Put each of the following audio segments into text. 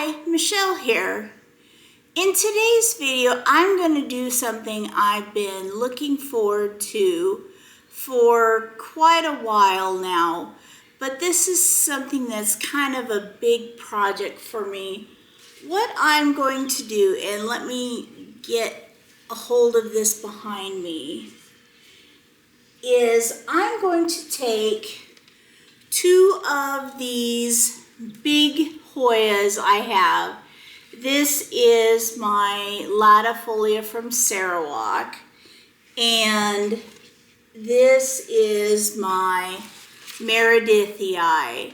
Hi, Michelle here. In today's video, I'm going to do something I've been looking forward to for quite a while now, but this is something that's kind of a big project for me. What I'm going to do, and let me get a hold of this behind me, is I'm going to take two of these big Hoyas I have. This is my latifolia from Sarawak, and this is my Meredithii.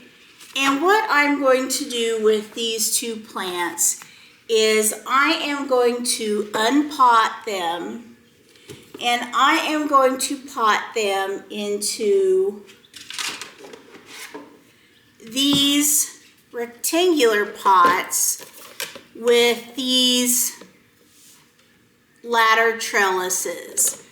And what I'm going to do with these two plants is I am going to unpot them, and I am going to pot them into these rectangular pots with these ladder trellises.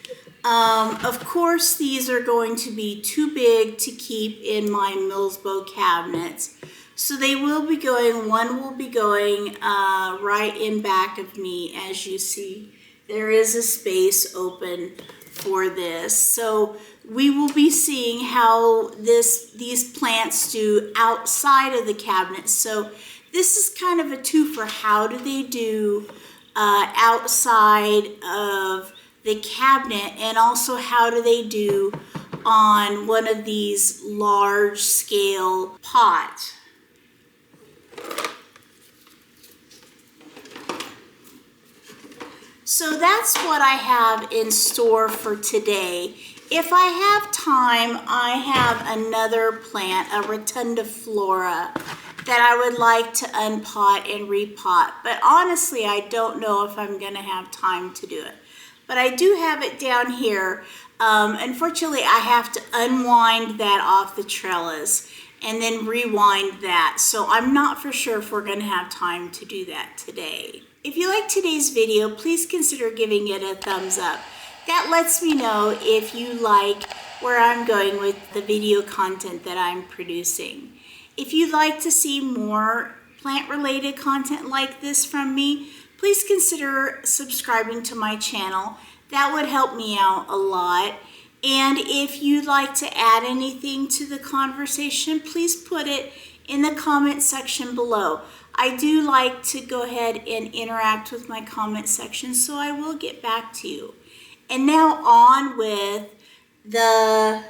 Of course, these are going to be too big to keep in my Millsbow cabinets, so they will be going, one will be going right in back of me. As you see, there is a space open for this. So we will be seeing how these plants do outside of the cabinet. So this is kind of a twofer. How do they do outside of the cabinet, and also how do they do on one of these large scale pots? So that's what I have in store for today. If I have time, I have another plant, a rotundiflora, that I would like to unpot and repot. But honestly, I don't know if I'm going to have time to do it. But I do have it down here. Unfortunately, I have to unwind that off the trellis and then rewind that. So I'm not for sure if we're going to have time to do that today. If you like today's video, please consider giving it a thumbs up. That lets me know if you like where I'm going with the video content that I'm producing. If you'd like to see more plant-related content like this from me, please consider subscribing to my channel. That would help me out a lot. And if you'd like to add anything to the conversation, please put it in the comment section below. I do like to go ahead and interact with my comment section, so I will get back to you. And now on with the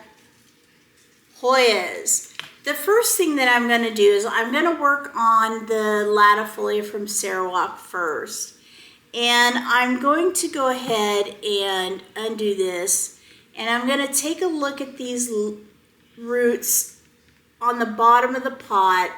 Hoyas. The first thing that I'm going to do is I'm going to work on the latifolia from Sarawak first. And I'm going to go ahead and undo this. And I'm going to take a look at these roots on the bottom of the pot,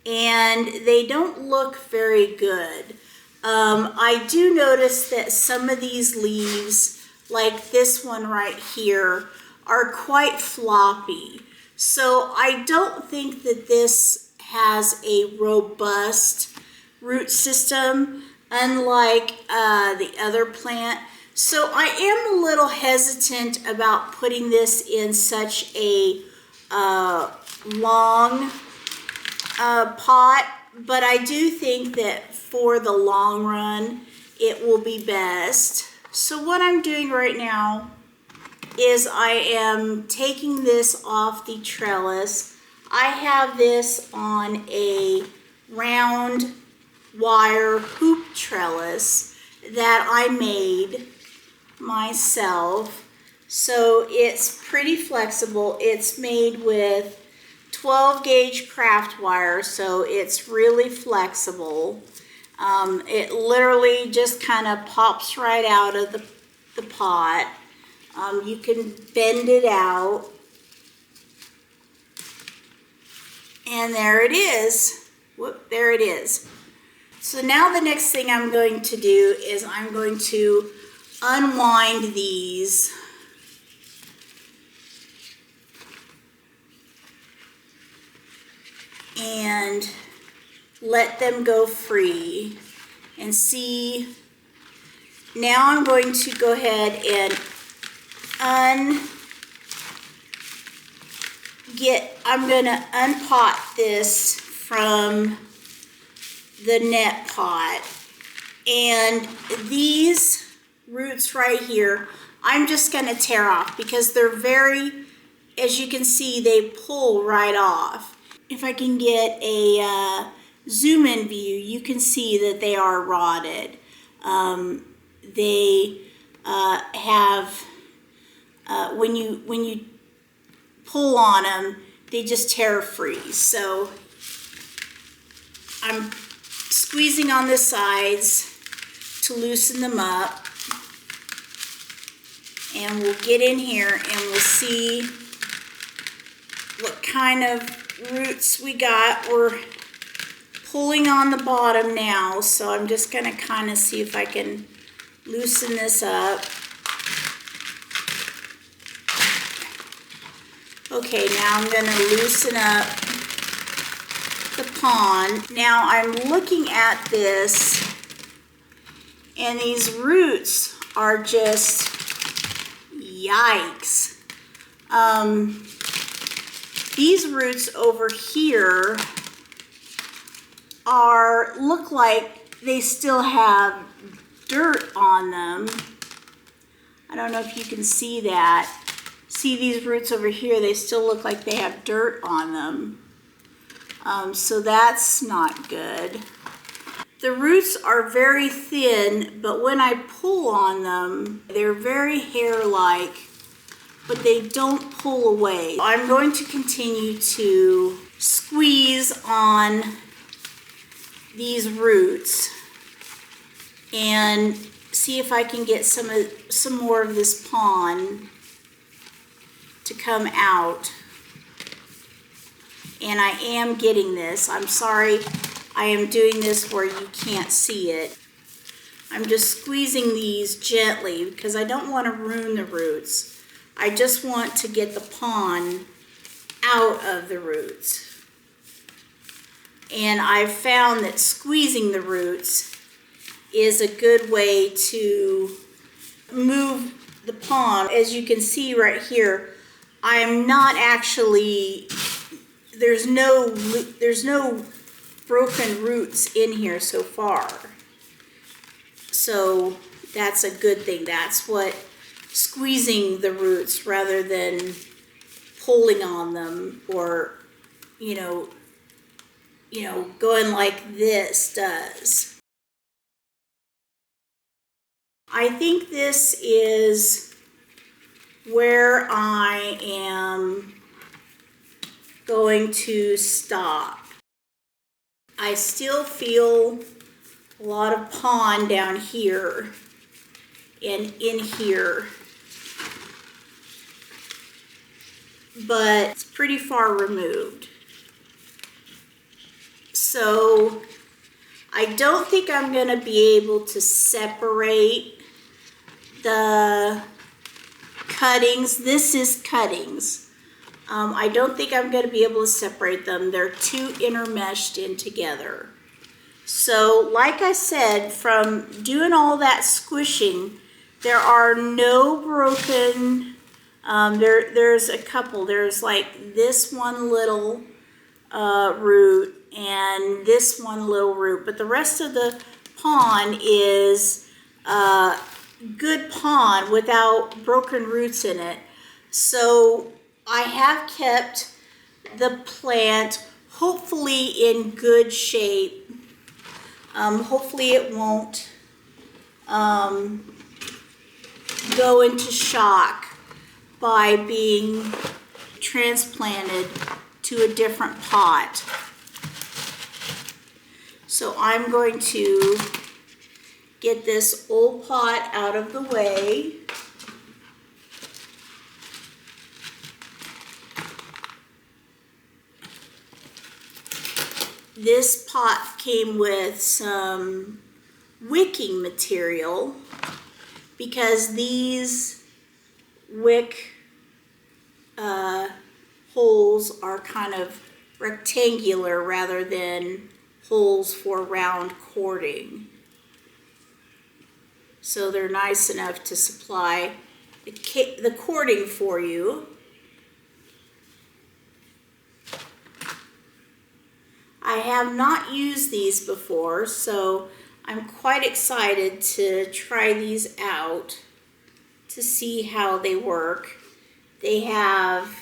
and they don't look very good. I do notice that some of these leaves, like this one right here, are quite floppy. So I don't think that this has a robust root system, unlike the other plant. So I am a little hesitant about putting this in such a long pot, but I do think that for the long run, it will be best. So what I'm doing right now is I am taking this off the trellis. I have this on a round wire hoop trellis that I made myself. So it's pretty flexible. It's made with 12 gauge craft wire, so it's really flexible. It literally just kind of pops right out of the pot. You can bend it out, and there it is. Whoop, there it is. So now the next thing I'm going to do is I'm going to unwind these and let them go free and see. Now I'm going to go ahead and I'm going to unpot this from the net pot. And these roots right here, I'm just gonna tear off because they're very, as you can see, they pull right off. If I can get a zoom in view, you can see that they are rotted. They have, when you pull on them, they just tear free. So I'm squeezing on the sides to loosen them up. And we'll get in here and we'll see what kind of roots we got. We're pulling on the bottom now, so I'm just gonna kind of see if I can loosen this up. Okay, now I'm gonna loosen up the pond. Now I'm looking at this, and these roots are just, yikes. These roots over here look like they still have dirt on them. I don't know if you can see that. See these roots over here, they still look like they have dirt on them. So that's not good. The roots are very thin, but when I pull on them, they're very hair-like, but they don't pull away. I'm going to continue to squeeze on these roots and see if I can get some more of this pond to come out. And I am getting this. I'm sorry I am doing this where you can't see it. I'm just squeezing these gently because I don't want to ruin the roots. I just want to get the pond out of the roots. And I've found that squeezing the roots is a good way to move the pond. As you can see right here, I am not actually, there's no broken roots in here so far. So that's a good thing. That's what squeezing the roots rather than pulling on them or, going like this does. I think this is where I am going to stop. I still feel a lot of pond down here and in here, but it's pretty far removed. So I don't think I'm going to be able to separate the cuttings. This is cuttings. I don't think I'm going to be able to separate them. They're too intermeshed in together. So like I said, from doing all that squishing, there are no broken, there's a couple. There's like this one little root and this one little root, but the rest of the pond is good pond without broken roots in it. So I have kept the plant hopefully in good shape. Hopefully it won't go into shock by being transplanted to a different pot. So I'm going to get this old pot out of the way. This pot came with some wicking material because these wick holes are kind of rectangular rather than holes for round cording. So they're nice enough to supply the cording for you. I have not used these before, so I'm quite excited to try these out to see how they work. They have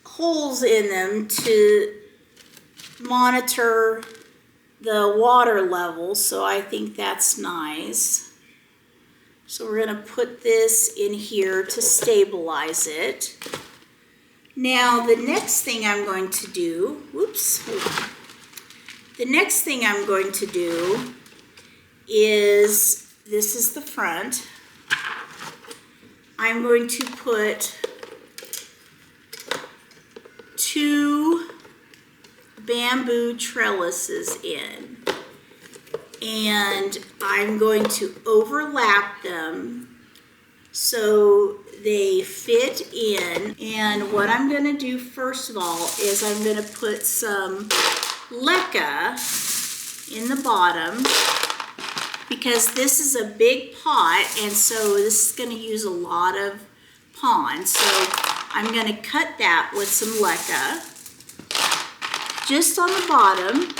holes in them to monitor the water level, so I think that's nice. So we're going to put this in here to stabilize it. Now the next thing I'm going to do, the next thing I'm going to do is, this is the front, I'm going to put 2 bamboo trellises in, and I'm going to overlap them so they fit in. And what I'm going to do first of all is I'm going to put some leca in the bottom, because this is a big pot and so this is going to use a lot of pond. So I'm going to cut that with some leca just on the bottom,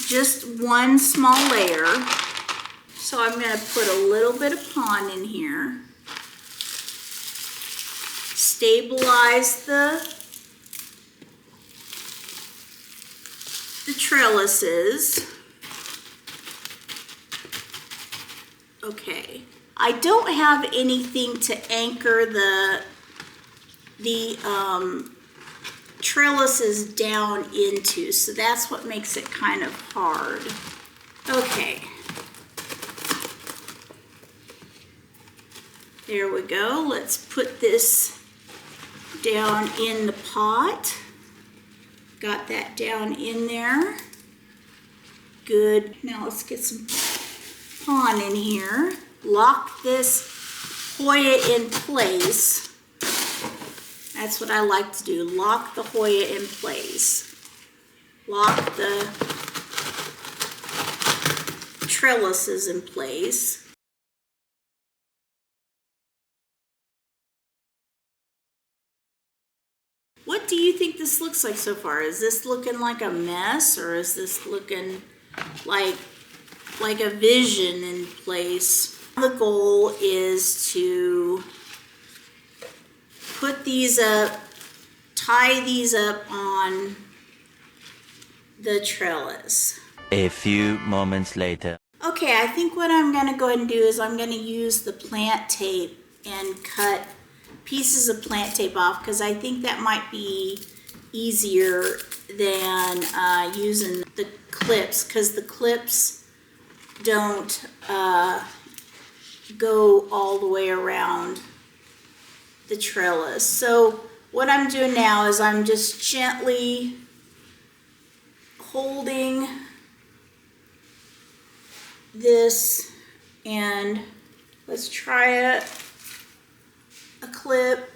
just one small layer. So I'm going to put a little bit of pond in here, stabilize the trellises. Okay, I don't have anything to anchor the trellises down into, so that's what makes it kind of hard. Okay, there we go. Let's put this down in the pot. Got that down in there. Good. Now let's get some pond in here. Lock this Hoya in place. That's what I like to do. Lock the Hoya in place. Lock the trellises in place. What do you think this looks like so far? Is this looking like a mess, or is this looking like a vision in place? The goal is to put these up, tie these up on the trellis. A few moments later. Okay, I think what I'm going to go ahead and do is I'm going to use the plant tape and cut pieces of plant tape off, because I think that might be easier than using the clips, because the clips don't go all the way around the trellis. So what I'm doing now is I'm just gently holding this, and let's try it. A clip.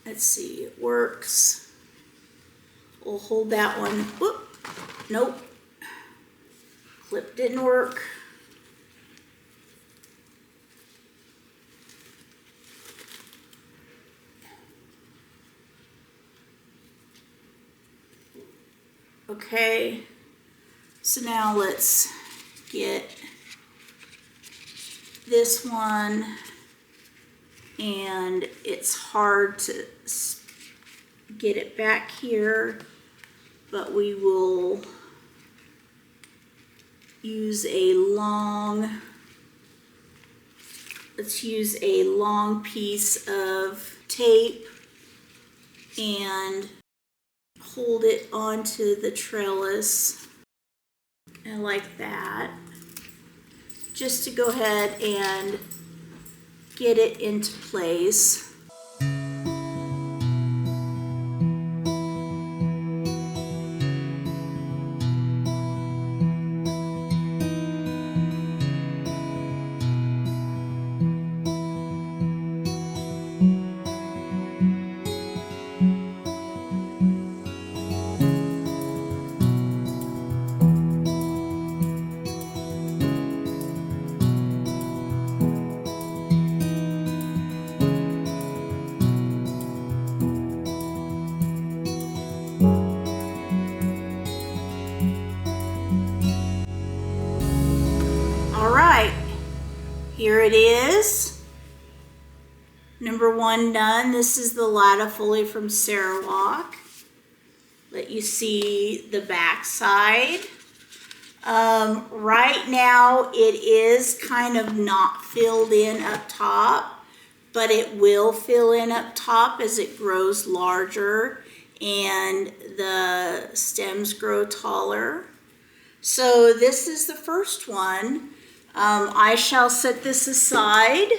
Let's see, it works. We'll hold that one. Whoop. Nope. Clip didn't work. Okay. So now let's get this one, and it's hard to get it back here, but we will use a long, let's use a long piece of tape and hold it onto the trellis, and like that, just to go ahead and get it into place. Number 1 done. This is the latifolia from Sarawak. Let you see the back side. Right now it is kind of not filled in up top, but it will fill in up top as it grows larger and the stems grow taller. So this is the first one. I shall set this aside.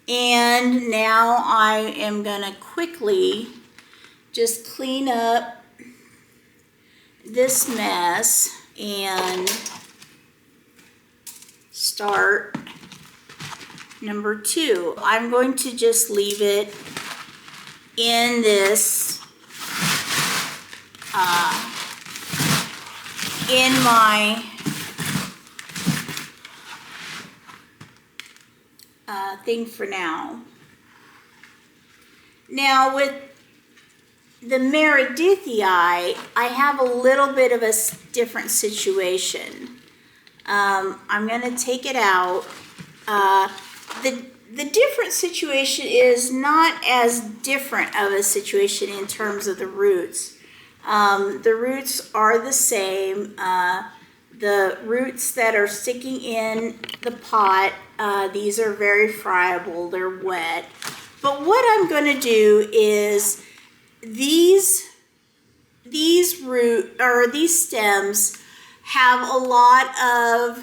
And now I am gonna quickly just clean up this mess and start number 2. I'm going to just leave it in this, in my thing for now. Now with the Meredithii, I have a little bit of a different situation. I'm going to take it out. The different situation is not as different of a situation in terms of the roots. The roots are the same. The roots that are sticking in the pot, these are very friable, they're wet. But what I'm going to do is these stems have a lot of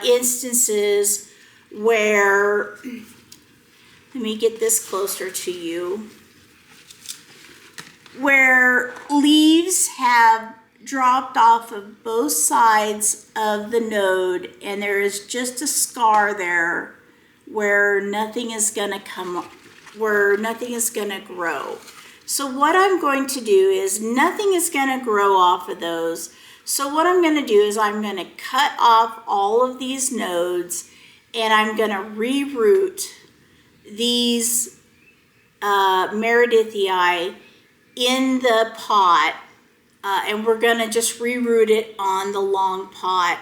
instances where, let me get this closer to you, where leaves have dropped off of both sides of the node and there is just a scar there where nothing is going to grow. So what I'm going to do is nothing is going to grow off of those. So what I'm going to do is I'm going to cut off all of these nodes and I'm going to reroot these Meredithii in the pot. And we're going to just reroot it on the long pot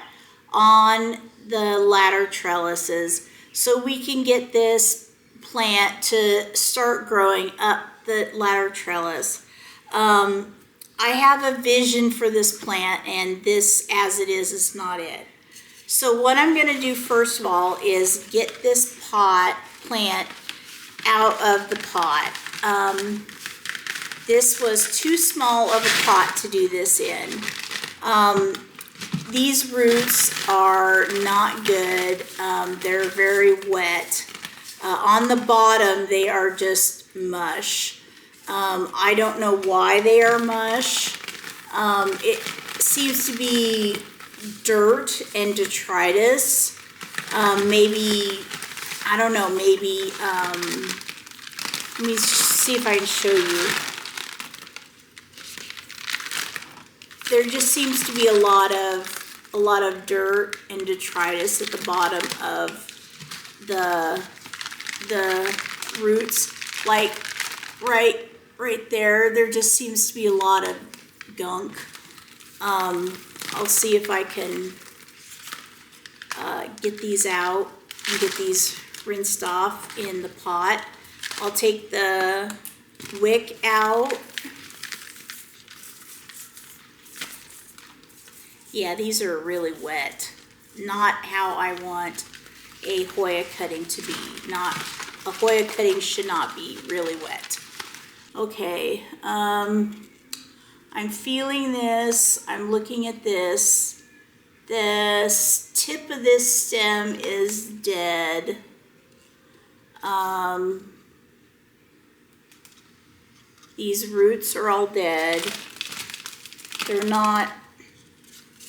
on the ladder trellises so we can get this plant to start growing up the ladder trellis. I have a vision for this plant and this as it is not it. So what I'm going to do first of all is get this plant out of the pot. This was too small of a pot to do this in. These roots are not good. They're very wet. On the bottom, they are just mush. I don't know why they are mush. It seems to be dirt and detritus. Maybe, I don't know, maybe, let me see if I can show you. There just seems to be a lot of dirt and detritus at the bottom of the roots. Like right there, there just seems to be a lot of gunk. I'll see if I can get these out and get these rinsed off in the pot. I'll take the wick out. Yeah, these are really wet. Not how I want a Hoya cutting to be. A Hoya cutting should not be really wet. Okay, I'm feeling this. I'm looking at this. The tip of this stem is dead. These roots are all dead. They're not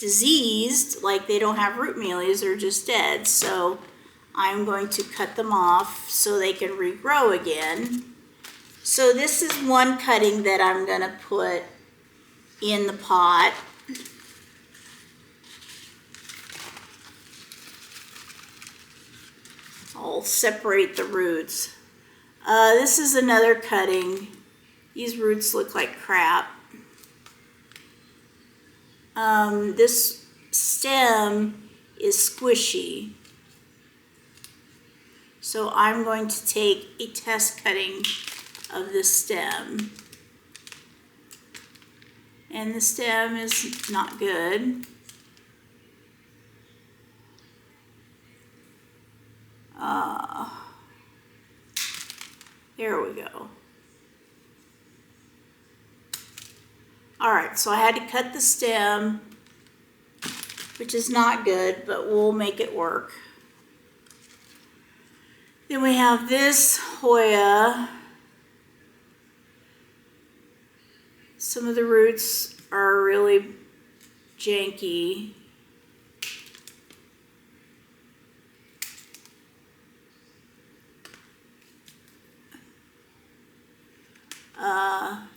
diseased, like they don't have root mealies, they're just dead. So I'm going to cut them off so they can regrow again. So this is one cutting that I'm going to put in the pot. I'll separate the roots. This is another cutting. These roots look like crap. This stem is squishy. So I'm going to take a test cutting of the stem. And the stem is not good. There we go. All right, so I had to cut the stem, which is not good, but we'll make it work. Then we have this Hoya. Some of the roots are really janky.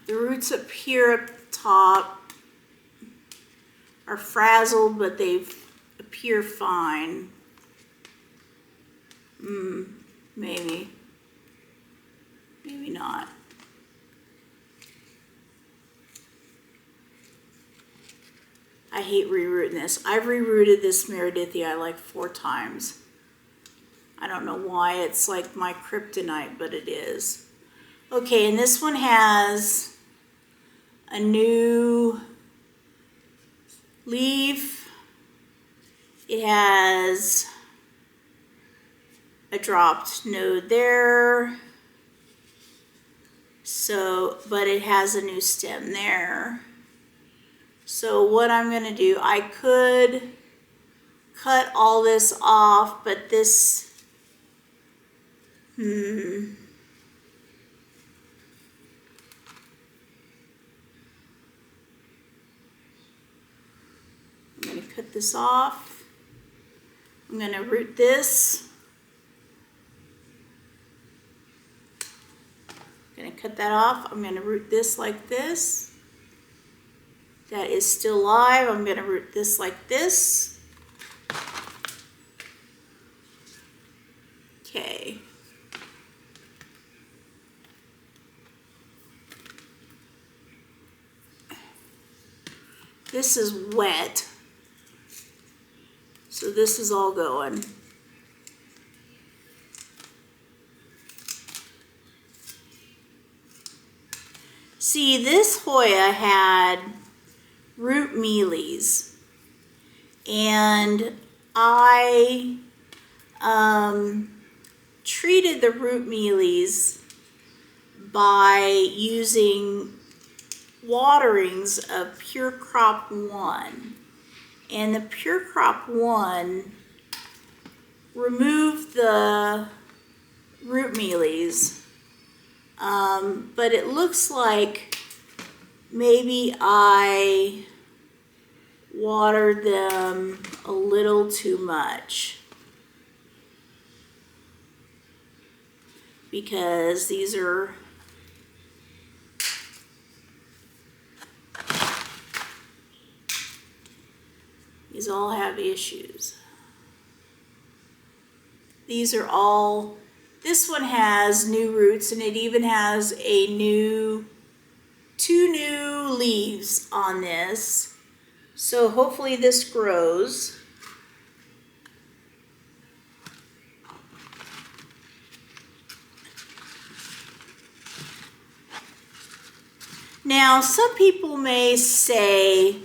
The roots up here at the top are frazzled, but they appear fine. Maybe. Maybe not. I hate rerooting this. I've rerooted this Meredithii like 4 times. I don't know why it's like my kryptonite, but it is. Okay, and this one has a new leaf. It has a dropped node there. So, but it has a new stem there. So what I'm going to do, I could cut all this off, but this, I'm going to cut this off. I'm going to root this. I'm going to cut that off. I'm going to root this like this. That is still live. I'm going to root this like this. Okay. This is wet. So this is all going. See, this Hoya had root mealies, and I treated the root mealies by using waterings of Pure Crop 1. And the Pure Crop 1 removed the root mealies, but it looks like maybe I watered them a little too much, because these all have issues. These are all, this one has new roots, and it even has a new, 2 new leaves on this. So hopefully this grows. Now, some people may say,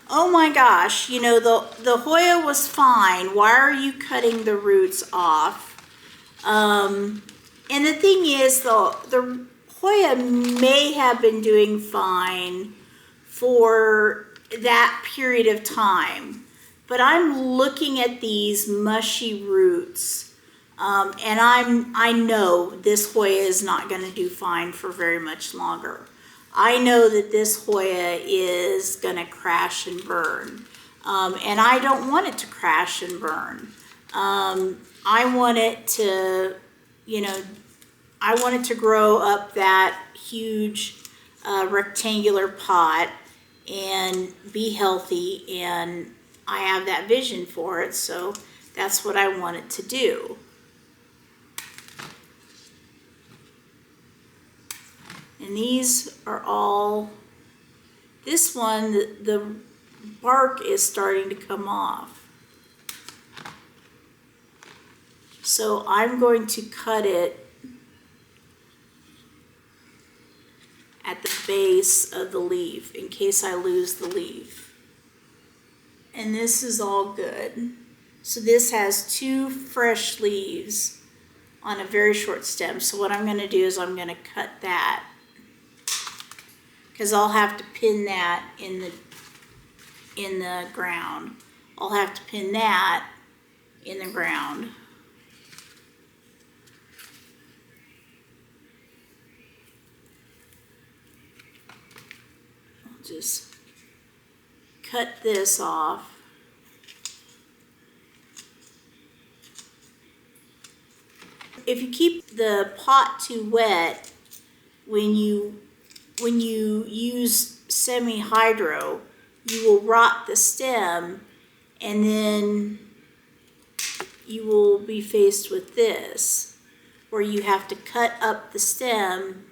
oh my gosh, you know, the Hoya was fine. Why are you cutting the roots off? And the thing is, the Hoya may have been doing fine for that period of time. But I'm looking at these mushy roots, and I know this Hoya is not going to do fine for very much longer. I know that this Hoya is going to crash and burn, and I don't want it to crash and burn. I want it to, you know, I want it to grow up that huge rectangular pot and be healthy, and I have that vision for it, so that's what I want it to do. And these are all, this one, the bark is starting to come off. So I'm going to cut it at the base of the leaf in case I lose the leaf. And this is all good. So this has 2 fresh leaves on a very short stem. So what I'm going to do is I'm going to cut that, because I'll have to pin that in the ground. I'll have to pin that in the ground. I'll just cut this off. If you keep the pot too wet when you use semi-hydro, you will rot the stem, and then you will be faced with this, where you have to cut up the stem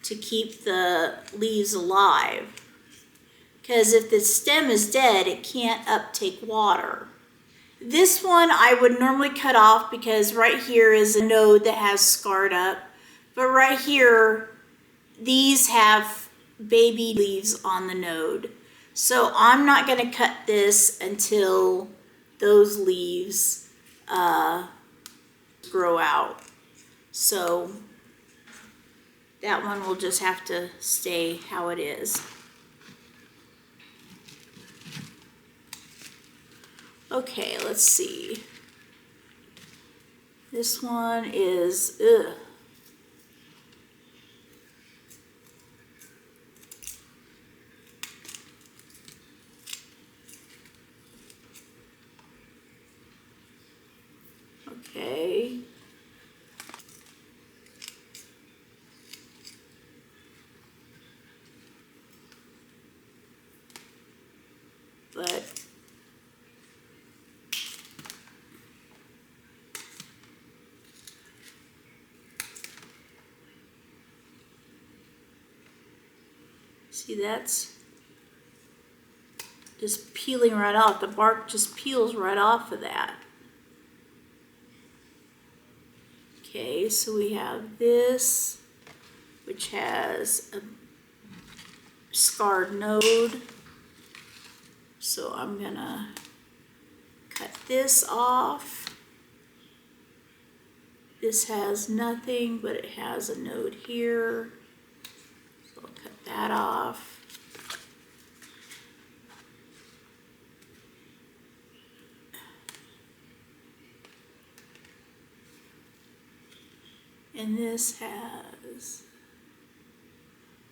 to keep the leaves alive. Because if the stem is dead, it can't uptake water. This one I would normally cut off because right here is a node that has scarred up. But right here, these have baby leaves on the node. So I'm not going to cut this until those leaves grow out. So that one will just have to stay how it is. Okay, let's see. This one is, okay. But see, that's just peeling right off. The bark just peels right off of that. Okay, so we have this, which has a scarred node. So I'm gonna cut this off. This has nothing, but it has a node here. So I'll cut that off. And this has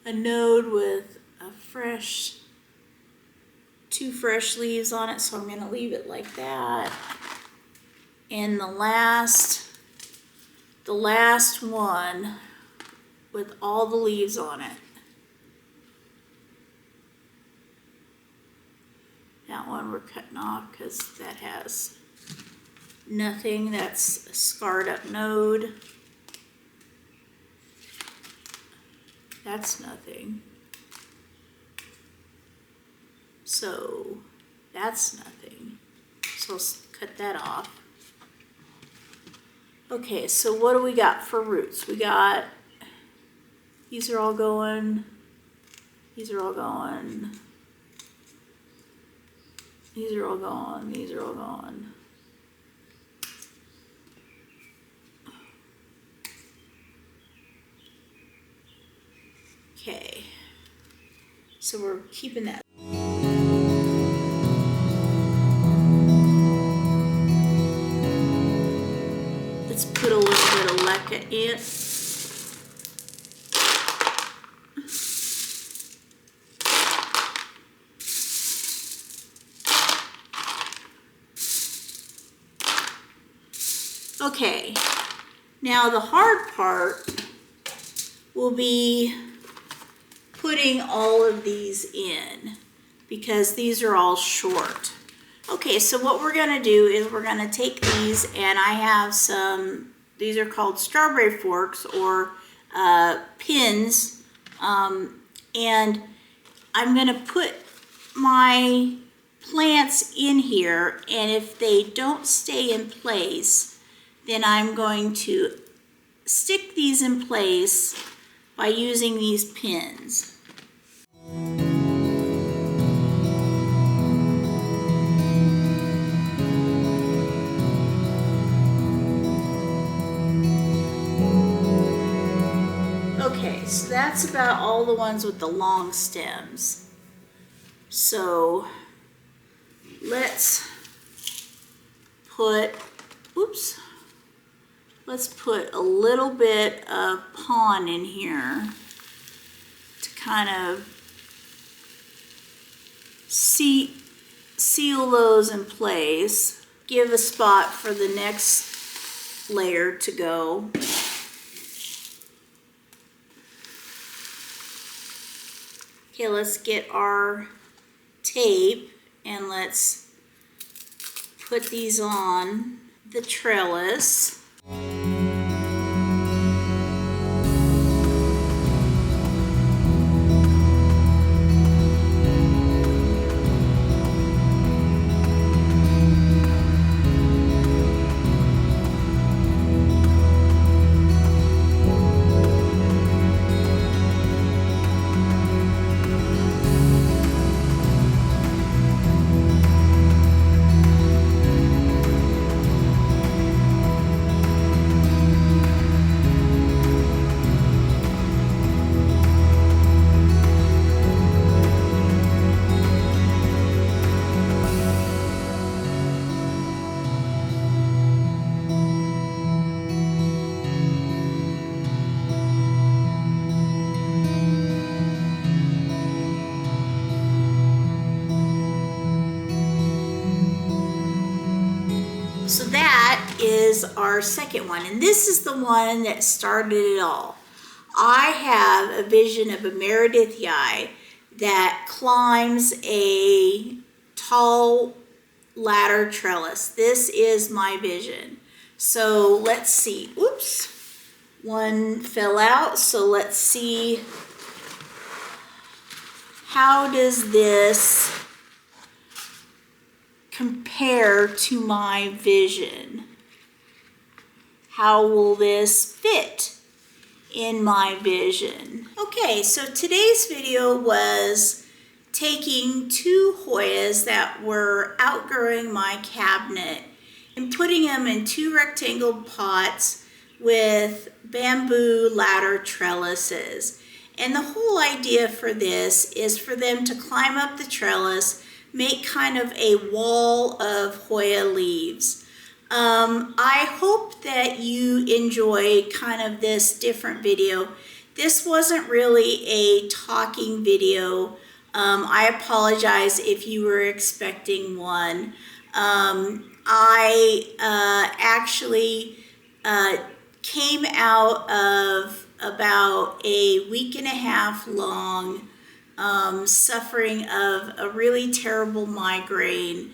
a node with a fresh, 2 fresh leaves on it, so I'm going to leave it like that. And the last one with all the leaves on it. That one we're cutting off because that has nothing. That's a scarred up node. That's nothing. So that's nothing. So I'll cut that off. Okay, so what do we got for roots? We got, these are all going, these are all going, these are all going, these are all going. Okay, so we're keeping that. Let's put a little bit of leca in. Okay, now the hard part will be putting all of these in because these are all short. Okay, so what we're gonna do is we're gonna take these, and I have some, these are called strawberry forks or pins, and I'm gonna put my plants in here, and if they don't stay in place, then I'm going to stick these in place by using these pins. Okay, so that's about all the ones with the long stems. So let's put, let's put a little bit of pon in here to kind of seal those in place. Give a spot for the next layer to go. Okay, let's get our tape and let's put these on the trellis. So that is our second one, and this is the one that started it all. I have a vision of a Meredithii that climbs a tall ladder trellis. This is my vision. So let's see. Oops, one fell out. So let's see, how does this compare to my vision? How will this fit in my vision? Okay, so today's video was taking two Hoyas that were outgrowing my cabinet and putting them in two rectangle pots with bamboo ladder trellises. And the whole idea for this is for them to climb up the trellis, make kind of a wall of Hoya leaves. I hope that you enjoy kind of this different video. This wasn't really a talking video. I apologize if you were expecting one. I actually came out of about a week and a half long suffering of a really terrible migraine,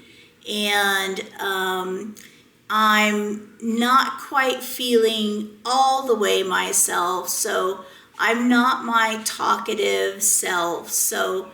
and I'm not quite feeling all the way myself, so I'm not my talkative self, so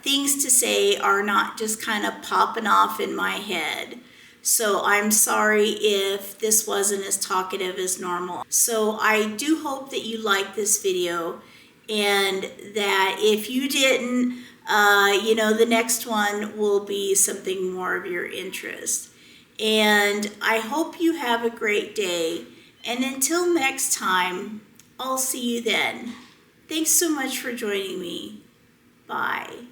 things to say are not just kind of popping off in my head. So I'm sorry if this wasn't as talkative as normal. So I do hope that you like this video, and that if you didn't, the next one will be something more of your interest. And I hope you have a great day. And until next time, I'll see you then. Thanks so much for joining me. Bye.